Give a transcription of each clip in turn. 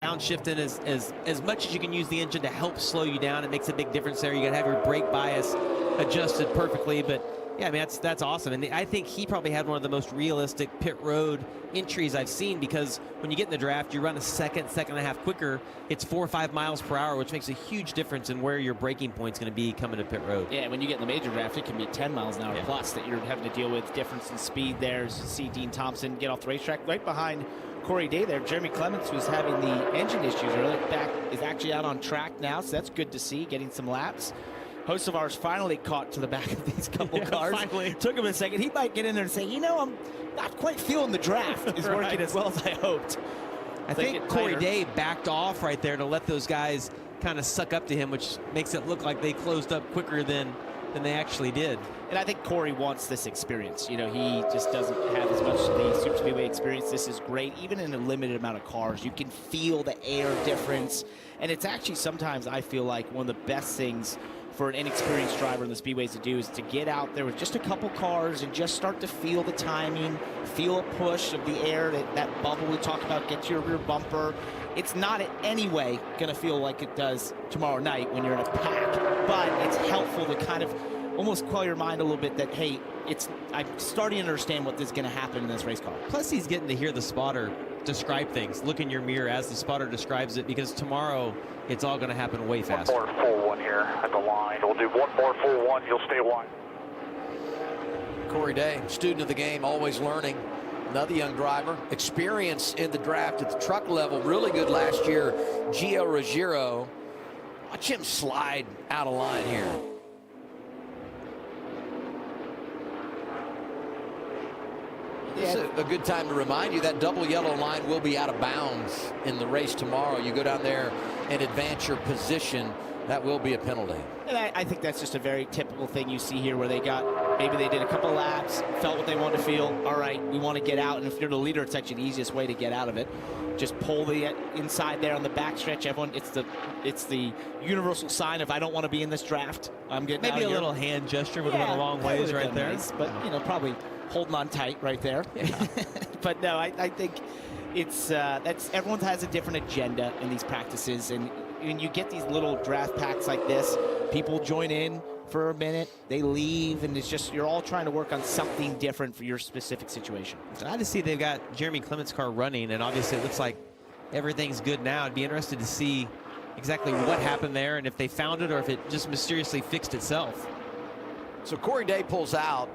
downshifting as much as you can use the engine to help slow you down. It makes a big difference there. You got to have your brake bias adjusted perfectly. But yeah, I mean, that's awesome. And I think he probably had one of the most realistic pit road entries I've seen, because when you get in the draft, you run a second and a half quicker. It's 4 or 5 miles per hour, which makes a huge difference in where your braking point's going to be coming to pit road. Yeah, when you get in the major draft, it can be 10 miles an hour plus that you're having to deal with. Difference in speed there. As you see Dean Thompson get off the racetrack right behind Corey Day there. Jeremy Clements, who's having the engine issues earlier, is actually out on track now, so that's good to see, getting some laps. Hocevar's finally caught to the back of these couple cars. Finally. Took him a second. He might get in there and say, you know, I'm not quite feeling the draft is working as well as I hoped. I think Corey Day backed off right there to let those guys kind of suck up to him, which makes it look like they closed up quicker than they actually did. And I think Corey wants this experience. You know, he just doesn't have as much of the Super Speedway experience. This is great. Even in a limited amount of cars, you can feel the air difference. And it's actually sometimes, I feel like, one of the best things for an inexperienced driver in the speedways to do is to get out there with just a couple cars and just start to feel the timing, feel a push of the air, that bubble we talked about, get to your rear bumper. It's not in any way going to feel like it does tomorrow night when you're in a pack, but it's helpful to kind of almost quell your mind a little bit that, hey, I'm starting to understand what is going to happen in this race car. Plus, he's getting to hear the spotter describe things. Look in your mirror as the spotter describes it, because tomorrow it's all going to happen way faster. One more full one here at the line. We'll do one more full one. You'll stay wide. Corey Day, student of the game, always learning. Another young driver, experience in the draft at the truck level, really good last year. Gio Ruggiero, watch him slide out of line here. This is a good time to remind you that double yellow line will be out of bounds in the race tomorrow. You go down there and advance your position, that will be a penalty. And I think that's just a very typical thing you see here, where maybe they did a couple laps, felt what they wanted to feel. All right, we want to get out. And if you're the leader, it's actually the easiest way to get out of it. Just pull the inside there on the backstretch. Everyone, it's the universal sign of, I don't want to be in this draft. I'm getting maybe out of a here. little hand gesture would have went a long ways right there. Nice, but you know, probably holding on tight right there. Yeah. But no, I think it's everyone has a different agenda in these practices, and when you get these little draft packs like this, people join in for a minute, they leave, and it's just, you're all trying to work on something different for your specific situation. I just see they've got Jeremy Clements' car running, and obviously it looks like everything's good now. I'd be interested to see exactly what happened there, and if they found it or if it just mysteriously fixed itself. So Corey Day pulls out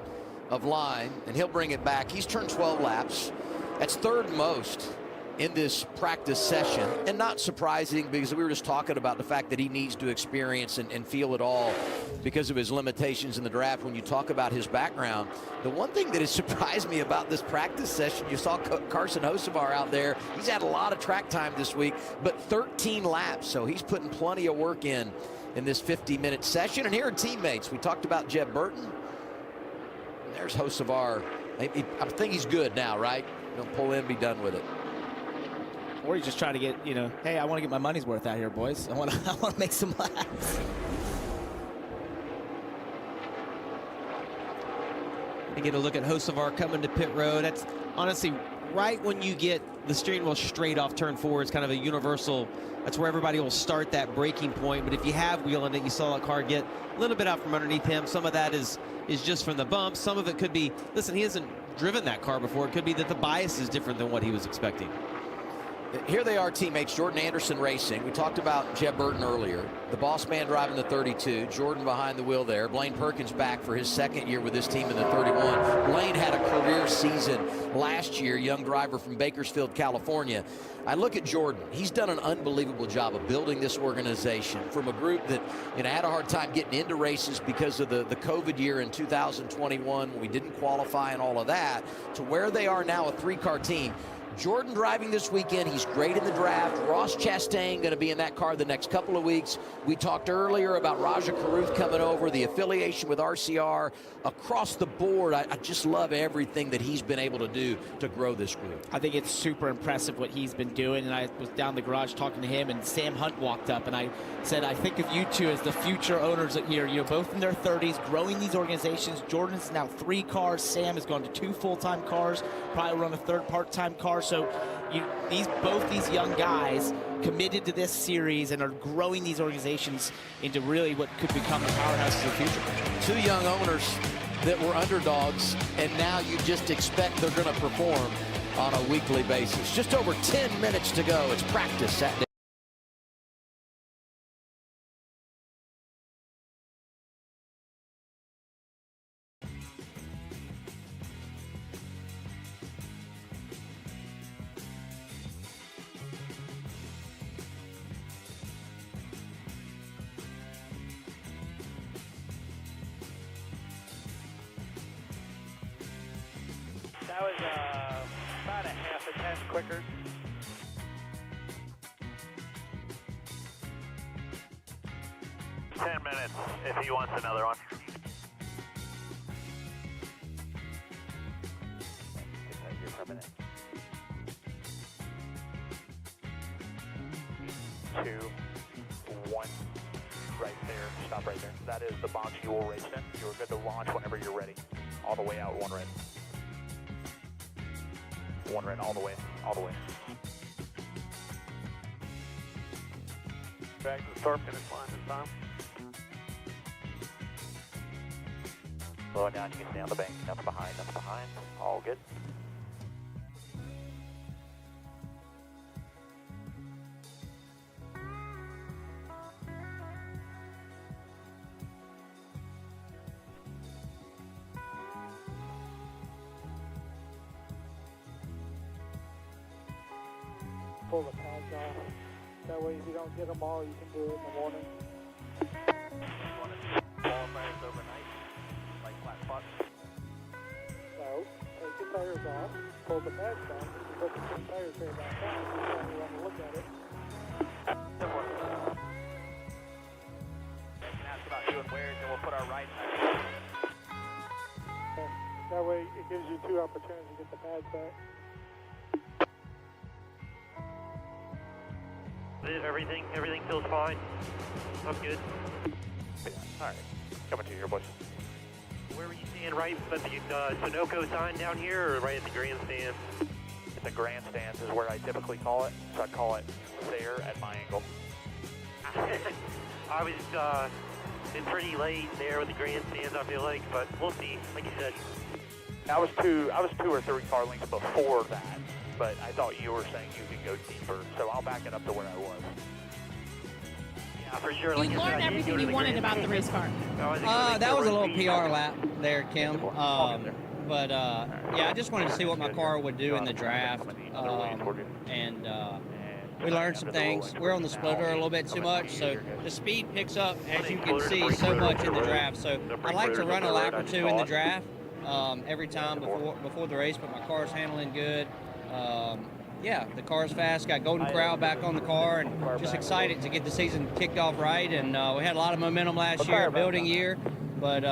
of line, and he'll bring it back. He's turned 12 laps. That's third most in this practice session, and not surprising, because we were just talking about the fact that he needs to experience and feel it all because of his limitations in the draft. When you talk about his background, the one thing that has surprised me about this practice session, you saw Carson Hocevar out there. He's had a lot of track time this week, but 13 laps, so he's putting plenty of work in this 50-minute session. And here are teammates. We talked about Jeb Burton. There's Hocevar. I think he's good now, right? He'll pull in, be done with it. Or he's just trying to get, you know, hey, I want to get my money's worth out here, boys. I want to make some laps. You get a look at Hocevar coming to pit road. That's honestly right when you get the steering wheel straight off turn 4. It's kind of a universal. That's where everybody will start that braking point. But if you have wheel in it, you saw that car get a little bit out from underneath him. Some of that is just from the bump. Some of it could be, listen, he hasn't driven that car before. It could be that the bias is different than what he was expecting. Here they are, teammates. Jordan Anderson Racing. We talked about Jeb Burton earlier. The boss man driving the 32. Jordan behind the wheel there. Blaine Perkins back for his second year with this team in the 31. Blaine had a career season last year, young driver from Bakersfield, California. I look at Jordan. He's done an unbelievable job of building this organization from a group that, you know, had a hard time getting into races because of the COVID year in 2021 when we didn't qualify and all of that, to where they are now, a 3-car team. Jordan driving this weekend. He's great in the draft. Ross Chastain going to be in that car the next couple of weeks. We talked earlier about Raja Karuth coming over, the affiliation with RCR. Across the board, I just love everything that he's been able to do to grow this group. I think it's super impressive what he's been doing, and I was down the garage talking to him, and Sam Hunt walked up, and I said, I think of you two as the future owners here. You're both in their 30s, growing these organizations. Jordan's now 3 cars. Sam has gone to 2 full-time cars, probably run a 3rd part-time car. So both these young guys committed to this series and are growing these organizations into really what could become the powerhouses of the future. 2 young owners that were underdogs, and now you just expect they're going to perform on a weekly basis. Just over 10 minutes to go. It's practice Saturday. That was about a half a tenth quicker. $10 minutes if he wants another one. Get that here for a minute. 2, 1, right there. Stop right there. That is the box you will race in. You're good to launch whenever you're ready. All the way out, 1 red. 1 red, all the way, all the way. Back to the start finish line this time. Slow it down, you can stay on the bank. Nothing behind, nothing behind. All good. Pull the pads off. That way, if you don't get them all, you can do it in the morning. You want to qualifiers overnight, like flat spots? No, take the tires off, pull the pads down, put the 2 tires there back on. If you want to look at it. Ask about doing wears, and we'll put our right tires. That way, it gives you 2 opportunities to get the pads back. Everything feels fine. I'm good. Yeah, all right. Coming to you here, boys. Where were you standing, right at the Sunoco sign down here, or right at the grandstand? At the grandstands is where I typically call it, so I call it there at my angle. I was been pretty late there with the grandstands, I feel like, but we'll see. Like you said, I was 2 or 3 car lengths before that. But I thought you were saying you could go deeper, so I'll back it up to where I was. Yeah, for sure. You learned everything you wanted about the race car. That was a little PR lap there, Kim. Yeah, I just wanted to see what my car would do in the draft. We learned some things. We're on the splitter a little bit too much, so the speed picks up, as you can see, so much in the draft. So I like to run a lap or 2 in the draft every time before the race, but my car's handling good. Yeah, the car's fast. Got Golden Corral back on the car, and just excited to get the season kicked off right. And we had a lot of momentum last year, building year, but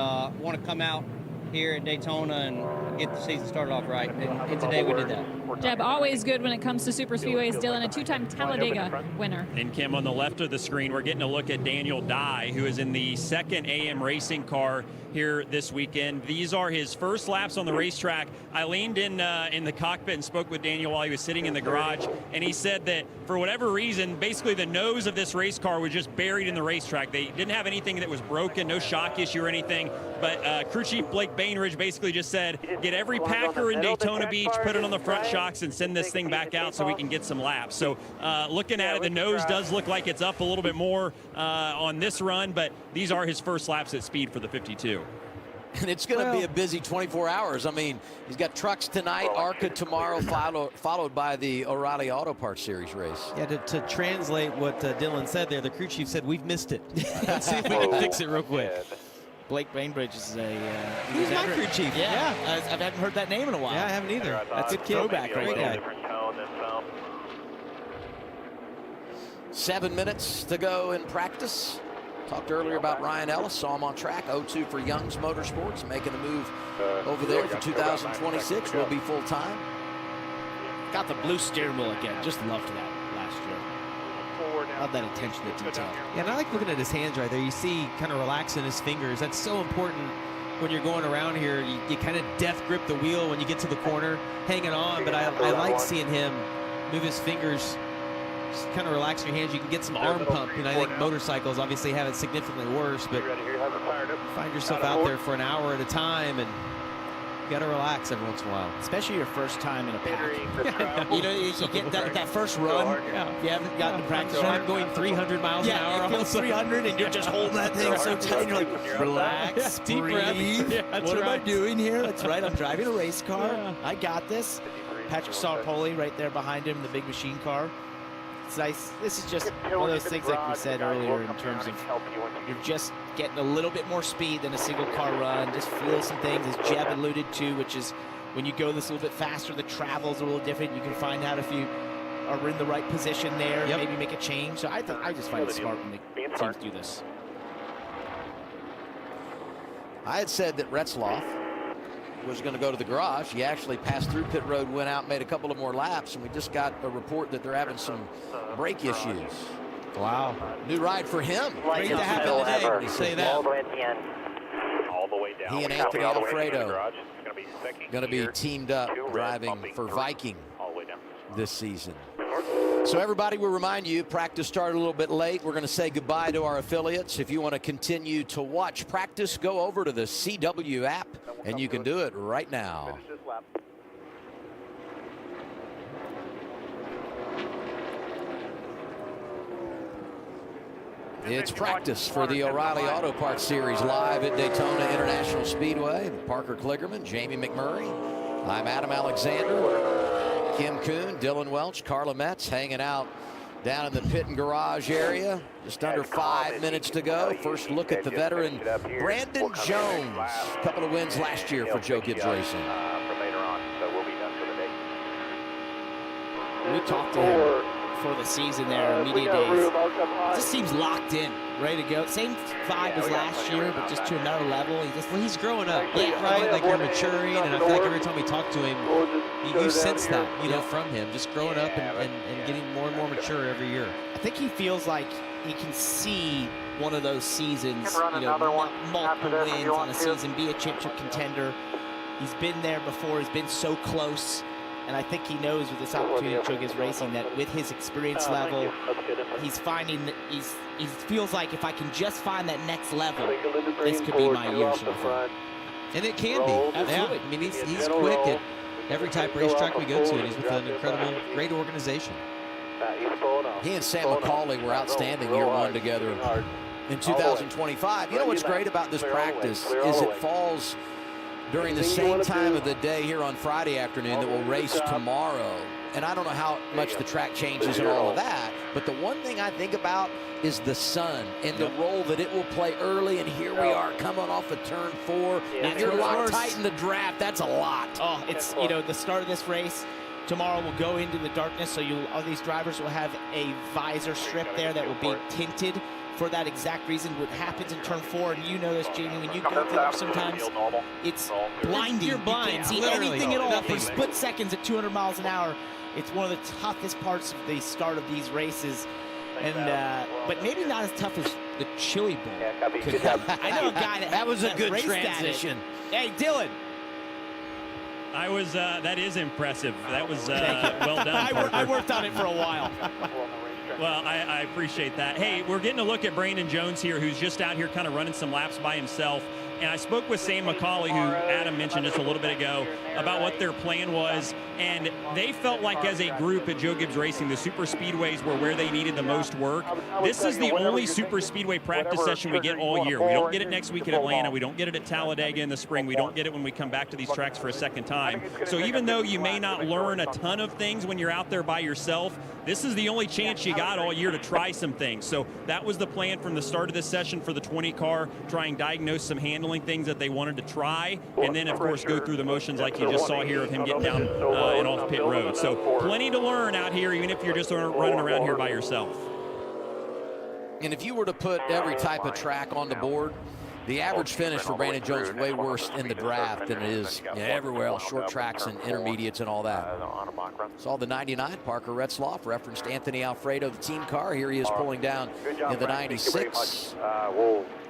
want to come out here at Daytona and get the season started off right. And today we did that. Jeb, always good when it comes to super speedways. Dylan, a 2-time Talladega winner. And Kim, on the left of the screen, we're getting a look at Daniel Dye, who is in the 2nd AM racing car here this weekend. These are his first laps on the racetrack. I leaned in the cockpit and spoke with Daniel while he was sitting in the garage, and he said that for whatever reason, basically the nose of this race car was just buried in the racetrack. They didn't have anything that was broken, no shock issue or anything, but crew chief Blake Bainbridge basically just said, get every Packer in Daytona Beach, put it on the front shocks, and send this thing back out so we can get some laps. So looking at it, the nose does look like it's up a little bit more on this run, but these are his first laps at speed for the 52. And it's going to be a busy 24 hours. I mean, he's got trucks tonight, ARCA tomorrow, followed by the O'Reilly Auto Parts Series race. Yeah, to translate what Dylan said there, the crew chief said, we've missed it. Let's see if we can fix it real quick. Blake Bainbridge is he's my crew chief. Yeah. I haven't heard that name in a while. Yeah, I haven't either. That's a throwback right there. 7 minutes to go in practice. Talked earlier about Ryan Ellis, saw him on track, 0-2 for Young's Motorsports, making the move over there for 2026, will be full-time. Got the blue steering wheel again, just loved that last year. Love that attention to detail. Yeah, and I like looking at his hands right there. You see kind of relaxing his fingers. That's so important when you're going around here. You kind of death grip the wheel when you get to the corner, hanging on, but I like seeing him move his fingers, just kind of relax your hands. You can get some arm pump. I think motorcycles obviously have it significantly worse, but you find yourself out there for an hour at a time, and you got to relax every once in a while. Especially your first time in a pack. You know, you get that first run. If you haven't gotten to practice run. I'm going 300 miles an hour. Yeah, it feels 300 and you're just holding that thing so tight. You're like, relax, deep breath. breathe. Yeah, what am I right. doing here? That's right, I'm driving a race car. Yeah. I got this. Patrick Sarpoli right there behind him, the big machine car. It's nice. This is just one of those things like we said earlier in terms of you're just getting a little bit more speed than a single car run. Just feel some things, as Jeb alluded to, which is when you go this a little bit faster, the travel's a little different. You can find out if you are in the right position there, maybe make a change. So I just find it smart when the teams do this. I had said that Retzloff was going to go to the garage. He actually passed through pit road, went out, made a couple of more laps, and we just got a report that they're having some brake issues. Wow. New ride for him. Great to have him today. When you say that. All the way down. He and Anthony Alfredo going to be teamed up driving for Viking this season. So everybody, will remind you, practice started a little bit late. We're going to say goodbye to our affiliates. If you want to continue to watch practice, go over to the CW app, and you can do it right now. It's practice for the O'Reilly Auto Parts Series live at Daytona International Speedway. Parker Kligerman, Jamie McMurray. I'm Adam Alexander. Kim Kuhn, Dylan Welch, Carla Metz hanging out down in the pit and garage area. Just under 5 minutes to go. First look at the veteran Brandon Jones. A couple of wins last year for Joe Gibbs Racing. We talked to him for the season there, media days. Just seems locked in, ready to go. Same vibe as last year, but just to another level. He's growing up. Yeah, right. Like you're maturing, and I feel like every time we talk to him, you sense that, from him, just growing up and getting more and more mature every year. I think he feels like he can see one of those seasons, multiple wins on a season, be a championship contender. He's been there before. He's been so close. And I think he knows with this opportunity at Joe Gibbs Racing that with his experience level, he's finding that he feels like if I can just find that next level, this could be my year. And it can be. Absolutely. Yeah. I mean, he's quick at every type of racetrack we go to, and he's with an incredible, great organization. He and Sam McCauley were outstanding year one together in 2025. You know what's great about this practice is it falls during the same time of the day here on Friday afternoon that we'll race tomorrow. And I don't know how much the track changes and all of that, but the one thing I think about is the sun and the role that it will play early. And here we are coming off of turn 4. And you're locked tight in the draft. That's a lot. Oh, it's, the start of this race. Tomorrow we'll go into the darkness, so all these drivers will have a visor strip there that will be tinted for that exact reason. What happens in turn 4, and you know this, Jamie, when you go through there sometimes, it's blinding. You're blind. You can't see anything at all for split seconds at 200 miles an hour. It's one of the toughest parts of the start of these races. And but maybe not as tough as the Chili Bowl. I know a guy that was a good transition. Hey, Dylan. I was, that is impressive. That was well done. I worked on it for a while. Well, I appreciate that. Hey, we're getting a look at Brandon Jones here, who's just out here kind of running some laps by himself. And I spoke with Sam McCauley, who Adam mentioned just a little bit ago, about what their plan was. And they felt like as a group at Joe Gibbs Racing, the super speedways were where they needed the most work. This is the only super speedway practice session we get all year. We don't get it next week at Atlanta. We don't get it at Talladega in the spring. We don't get it when we come back to these tracks for a second time. So even though you may not learn a ton of things when you're out there by yourself, this is the only chance you got all year to try some things. So that was the plan from the start of this session for the 20 car, try and diagnose some handling things that they wanted to try, and then of course go through the motions like you just saw here of him getting down and off pit road. So plenty to learn out here, even if you're just running around here by yourself. And if you were to put every type of track on the board, the average finish for Brandon Jones is way worse in the draft than it is everywhere else, short tracks and intermediates and all that. Saw the 99, Parker Retzloff, referenced Anthony Alfredo, the team car. Here he is pulling down in the 96.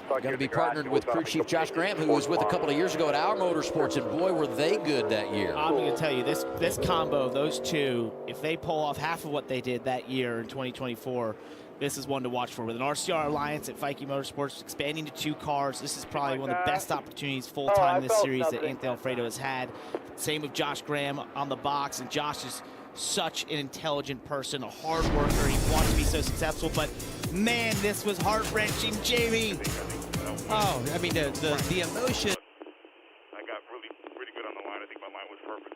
Going to be partnered with crew chief Josh Graham, who was with a couple of years ago at Our Motorsports, and boy, were they good that year. I'm going to tell you, this combo, those two, if they pull off half of what they did that year in 2024, this is one to watch for. With an RCR Alliance at Viking Motorsports expanding to 2 cars, this is probably one of the best opportunities full-time in this series that Anthony Alfredo has had. Same with Josh Graham on the box, and Josh is such an intelligent person, a hard worker. He wants to be so successful, but man, this was heart-wrenching, Jamie. Oh, I mean, the emotion. I got really good on the line. I think my line was perfect.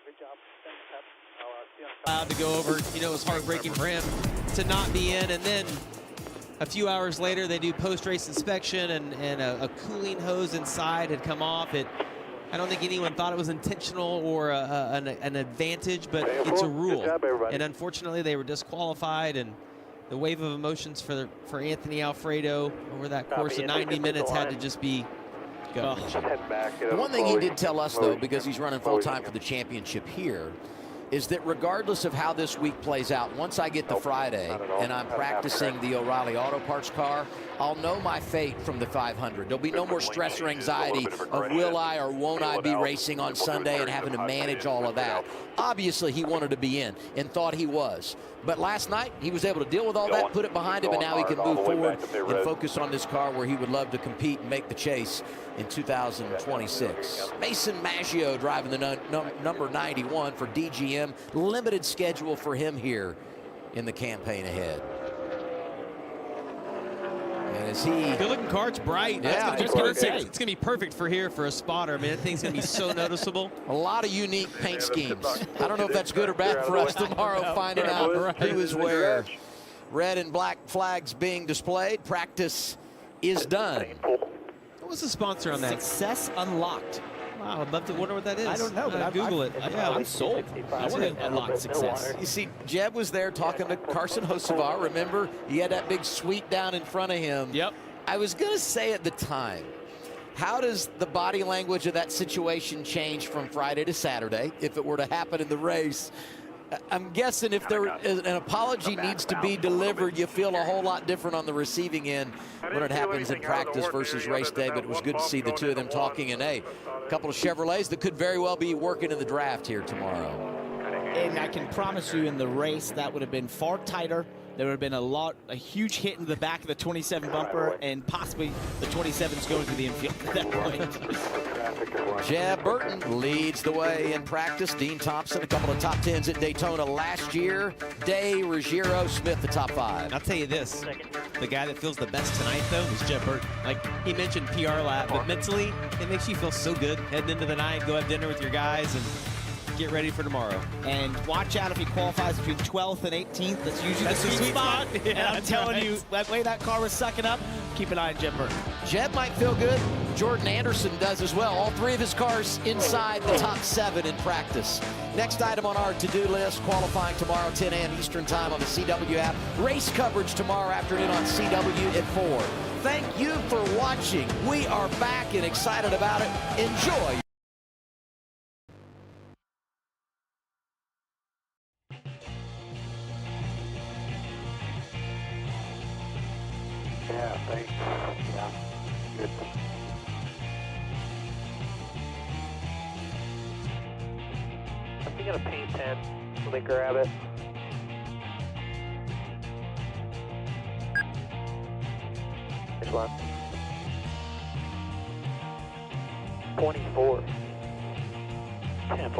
Good job. Thanks, Pep. Allowed to go over, you know, it was heartbreaking for him to not be in, and then a few hours later they do post-race inspection, and a cooling hose inside had come off. I don't think anyone thought it was intentional or an advantage, but it's a rule. And unfortunately, they were disqualified, and the wave of emotions for Anthony Alfredo over that course of 90 minutes had to just be go. The one thing he did tell us, though, because he's running full-time for the championship here, is that regardless of how this week plays out, once I get to Friday and I'm practicing the O'Reilly Auto Parts car, I'll know my fate from the 500. There'll be no more stress or anxiety of will I or won't I be racing on Sunday and having to manage all of that. Obviously, he wanted to be in and thought he was. But last night, he was able to deal with all that, put it behind him, and now he can move forward and focus on this car where he would love to compete and make the chase in 2026. Mason Maggio driving the number 91 for DGM. Limited schedule for him here in the campaign ahead. And as good looking car, it's bright. Yeah, it's going to be perfect for here for a spotter. I mean, that thing's going to be so noticeable. A lot of unique paint schemes. I don't know if that's good or bad for us tomorrow, finding out who is where. Red and black flags being displayed. Practice is done. What was the sponsor on that? Success Unlocked. Wow, I'd love to wonder what that is. I don't know, but Google it. Yeah, I'm sold. I want to unlock success. You see, Jeb was there talking to Carson Hocevar. Remember, he had that big suite down in front of him. Yep. I was going to say at the time, how does the body language of that situation change from Friday to Saturday if it were to happen in the race? I'm guessing if there an apology needs to be delivered, you feel a whole lot different on the receiving end when it happens in practice versus race day. But it was good to see the two of them talking, and hey, a couple of Chevrolets that could very well be working in the draft here tomorrow. And I can promise you, in the race, that would have been far tighter. There would have been a huge hit in the back of the 27 bumper, and possibly the 27's going to the infield at that point. Jeb Burton leads the way in practice. Dean Thompson, a couple of top 10s at Daytona last year. Day, Ruggiero, Smith, the top 5. I'll tell you this, the guy that feels the best tonight, though, is Jeb Burton. Like, he mentioned PR lap, but mentally, it makes you feel so good heading into the night, go have dinner with your guys, and get ready for tomorrow. And watch out if he qualifies between 12th and 18th. That's usually the sweet spot. Yeah, and I'm telling you, that way that car was sucking up, keep an eye on Jeb Burton. Jeb might feel good. Jordan Anderson does as well. All 3 of his cars inside the top 7 in practice. Next item on our to-do list, qualifying tomorrow, 10 a.m. Eastern time on the CW app. Race coverage tomorrow afternoon on CW at 4. Thank you for watching. We are back and excited about it. Enjoy. Yeah, thanks. Yeah, good. I'm thinking of paint 10 when they grab it. Which one? 24. 10-4.